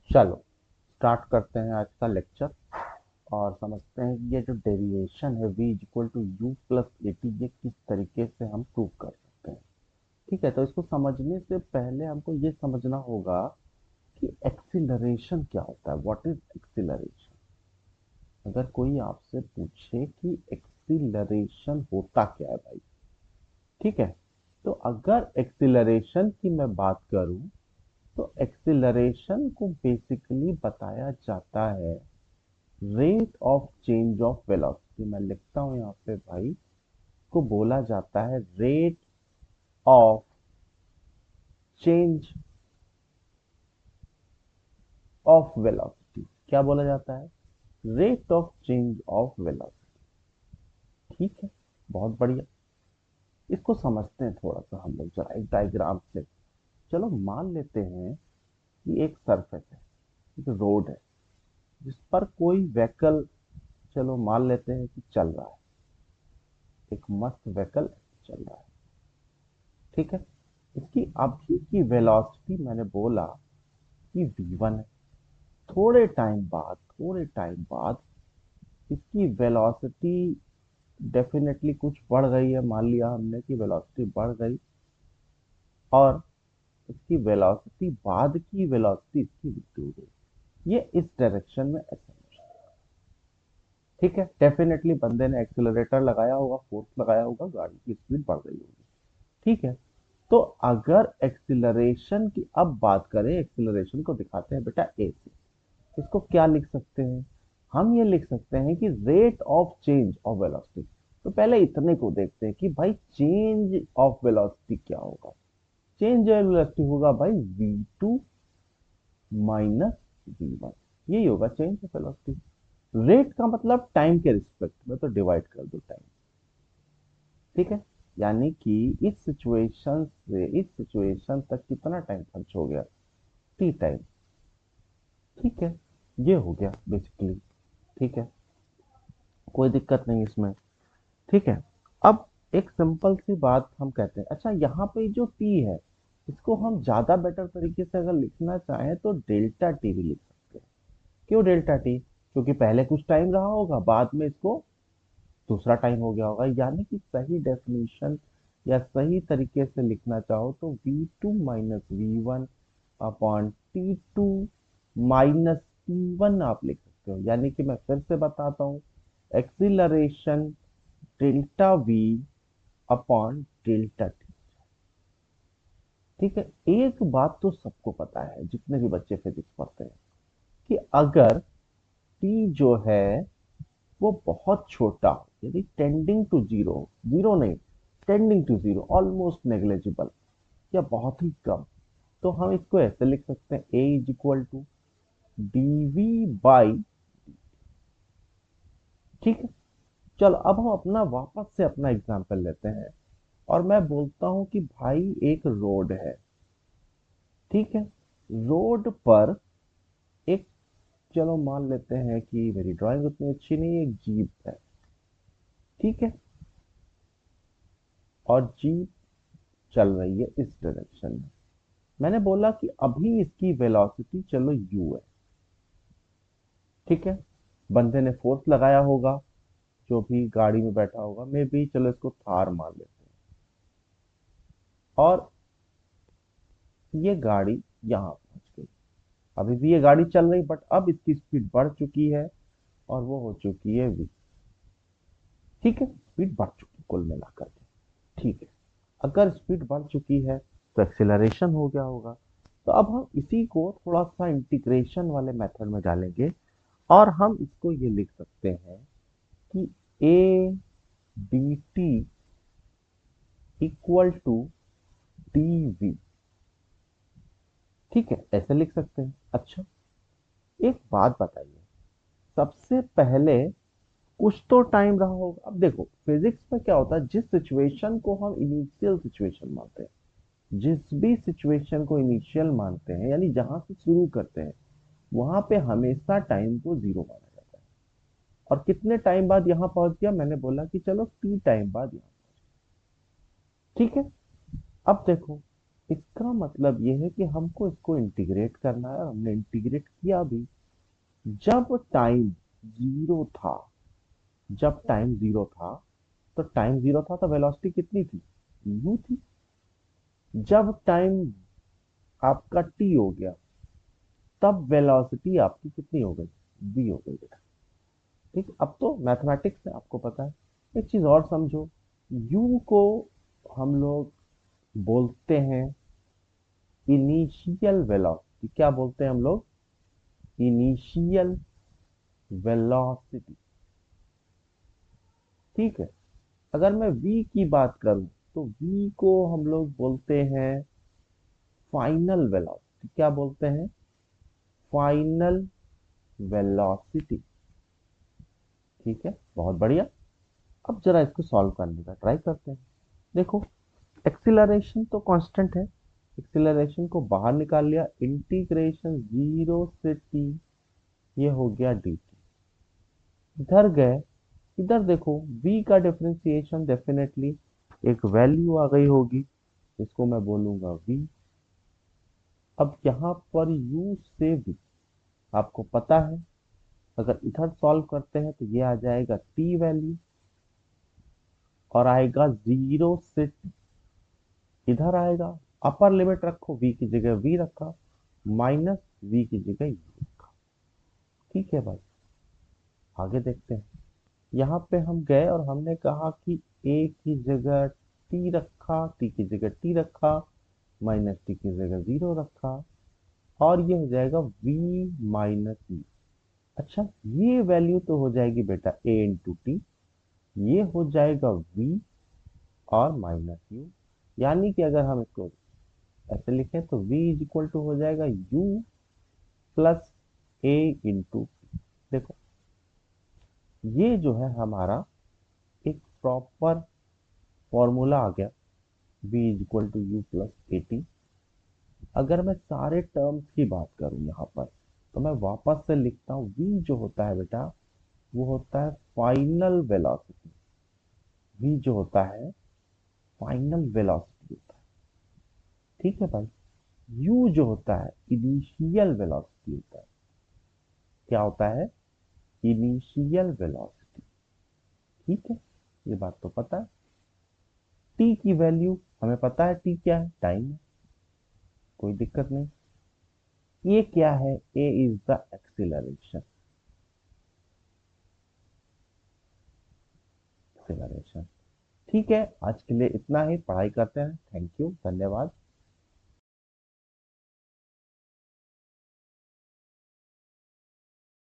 चलो स्टार्ट करते हैं आज का लेक्चर और समझते हैं कि ये जो डेरिवेशन है v equal to U plus A T ये किस तरीके से हम प्रूव कर सकते हैं। ठीक है, तो इसको समझने से पहले हमको ये समझना होगा कि एक्सीलरेशन क्या होता है। What is acceleration? अगर कोई आपसे पूछे कि एक्सीलरेशन होता क्या है भाई, ठीक है, तो अगर एक्सीलरेशन की मैं बात करूं तो एक्सीलरेशन को बेसिकली बताया जाता है rate of change of velocity. मैं लिखता हूं यहाँ पे भाई, को बोला जाता है rate of change of velocity. क्या बोला जाता है? Rate of change of velocity. ठीक है, बहुत बढ़िया। इसको समझते हैं थोड़ा सा हम लोग जरा एक डायग्राम से। चलो मान लेते हैं कि एक सरफेस है, एक रोड है जिस पर कोई व्हीकल, चलो मान लेते हैं कि चल रहा है, एक मस्त व्हीकल चल रहा है। ठीक है, इसकी अभी की वेलोसिटी मैंने बोला कि v1 है। थोड़े टाइम बाद इसकी वेलोसिटी डेफिनेटली कुछ बढ़ गई है। मान लिया हमने कि वेलोसिटी बढ़ गई और इसकी वेलोसिटी बाद की वेलोसिटी इसकी v2 हो गई। ये इस डायरेक्शन में ऐसे। ठीक है, डेफिनेटली बंदे ने एक्सीलरेटर लगाया होगा, फोर्स लगाया होगा, गाड़ी की स्पीड बढ़ गई होगी। ठीक है, तो अगर एक्सीलरेशन की अब बात करें, एक्सीलरेशन को दिखाते हैं बेटा ए से। इसको क्या लिख सकते हैं? हम ये लिख सकते हैं कि rate of change of velocity. तो पहले इतने को देखते हैं कि भाई चेंज ऑफ वेलोसिटी क्या होगा। चेंज ऑफ वेलोसिटी होगा भाई v2 माइनस v1। यही होगा चेंज ऑफ वेलोसिटी। रेट का मतलब टाइम के रिस्पेक्ट में, तो डिवाइड कर दो टाइम। ठीक है, यानी कि इस सिचुएशन से इस सिचुएशन तक कितना टाइम खर्च हो गया? T time. ठीक है, ये हो गया बेसिकली। ठीक है, कोई दिक्कत नहीं इसमें। ठीक है, अब एक सिंपल सी बात हम कहते हैं, अच्छा यहाँ पे जो टी है इसको हम ज्यादा बेटर तरीके से अगर लिखना चाहें तो डेल्टा टी भी लिख सकते हैं। क्यों डेल्टा टी? क्योंकि पहले कुछ टाइम रहा होगा, बाद में इसको दूसरा टाइम हो गया होगा। यानी कि सही डेफिनेशन या सही तरीके से लिखना चाहो तो v2 minus v1 upon t2 minus t1 आप लिख सकते हो। यानी कि मैं फिर से बताता हूँ, acceleration delta v upon delta T. ठीक है, एक बात तो सबको पता है जितने भी बच्चे फिजिक्स पढ़ते हैं कि अगर t जो है वो बहुत छोटा हो, यदि टेंडिंग टू जीरो, जीरो नहीं, tending to zero, almost negligible या बहुत ही कम, तो हम इसको ऐसे लिख सकते हैं A is equal to DV by. ठीक है, चलो अब हम अपना वापस से अपना एग्जांपल लेते हैं और मैं बोलता हूं कि भाई एक रोड है। ठीक है, रोड पर एक, चलो मान लेते हैं कि मेरी ड्राइंग उतनी अच्छी नहीं है, एक जीप है। ठीक है, और जीप चल रही है इस डायरेक्शन में। मैंने बोला कि अभी इसकी वेलोसिटी चलो u है। ठीक है, बंदे ने फोर्स लगाया होगा, जो भी गाड़ी में बैठा होगा, मे भी चलो इसको थार मान लेते हैं, और ये गाड़ी यहाँ पहुंच गई। अभी भी ये गाड़ी चल रही, बट अब इसकी स्पीड बढ़ चुकी है और वो हो चुकी है v। ठीक है, स्पीड बढ़ चुकी कुल मिलाकर के। ठीक है, अगर स्पीड बढ़ चुकी है तो एक्सेलरेशन हो गया होगा। तो अब हम इसी को थोड़ा सा इंटीग्रेशन वाले मेथड में डालेंगे और हम इसको ये लिख सकते हैं कि A D T equal to D V. ठीक है, ऐसे लिख सकते हैं। अच्छा, एक बात बताइए, सबसे पहले कुछ तो टाइम रहा होगा। अब देखो फिजिक्स में क्या होता है, जिस सिचुएशन को हम इनिशियल सिचुएशन मानते हैं, जिस भी सिचुएशन को इनिशियल मानते हैं, यानी जहां से शुरू करते हैं, वहां पे हमेशा टाइम को जीरो माना जाता है। और कितने टाइम बाद यहां पहुंच गया? मैंने बोला कि चलो टी टाइम बाद यहाँ। ठीक है, अब देखो इसका मतलब ये है कि हमको इसको इंटीग्रेट करना है, और हमने इंटीग्रेट किया भी। जब टाइम जीरो था, जब टाइम जीरो था, तो टाइम जीरो था तो वेलोसिटी कितनी थी? यू थी। जब टाइम आपका टी हो गया, तब वेलोसिटी आपकी कितनी हो गई? वी हो गई बेटा। ठीक, अब तो मैथमेटिक्स है, आपको पता है। एक चीज और समझो, यू को हम लोग बोलते हैं इनिशियल वेलोसिटी। क्या बोलते हैं हम लोग? Initial velocity. ठीक है। अगर मैं v की बात करूं, तो v को हम लोग बोलते हैं फाइनल वेलोसिटी। क्या बोलते हैं? Final velocity. ठीक है, बहुत बढ़िया। अब जरा इसको सॉल्व करने का ट्राई करते हैं। देखो, एक्सीलरेशन तो कांस्टेंट है, एक्सीलरेशन को बाहर निकाल लिया, इंटीग्रेशन जीरो से टी, ये हो गया dt। इधर गए, इधर देखो, v का डिफरेंशिएशन डेफिनेटली एक वैल्यू आ गई होगी, इसको मैं बोलूंगा v। अब यहाँ पर u से v, आपको पता है, अगर इधर सॉल्व करते हैं तो ये आ जाएगा t वैल्यू, और आएगा जीरो से t। इधर आएगा, अपर लिमिट रखो, v की जगह v रखा, माइनस v की जगह u रखा। ठीक है भाई, आगे देखते हैं। यहाँ पे हम गए और हमने कहा कि a की जगह t रखा, t की जगह t रखा, माइनस t की जगह जीरो रखा, और ये हो जाएगा v माइनस u। अच्छा, ये वैल्यू तो हो जाएगी बेटा a इंटू टी, ये हो जाएगा v और माइनस u। यानी कि अगर हम इसको ऐसे लिखें तो v इज इक्वल टू हो जाएगा u प्लस a इंटू। देखो, ये जो है हमारा एक प्रॉपर फॉर्मूला आ गया, v is equal to U plus A T. अगर मैं सारे टर्म्स की बात करूं यहाँ पर, तो मैं वापस से लिखता हूँ, v जो होता है बेटा, वो होता है फाइनल वेलोसिटी। v जो होता है फाइनल वेलोसिटी होता है। ठीक है भाई। u जो होता है इनिशियल वेलोसिटी होता है। क्या होता है? Initial velocity. ठीक है, ये बात तो पता है। t की वैल्यू हमें पता है, t क्या है? टाइम है, कोई दिक्कत नहीं। ये क्या है? a is the acceleration. Acceleration. ठीक है, आज के लिए इतना ही, पढ़ाई करते हैं। थैंक यू, धन्यवाद।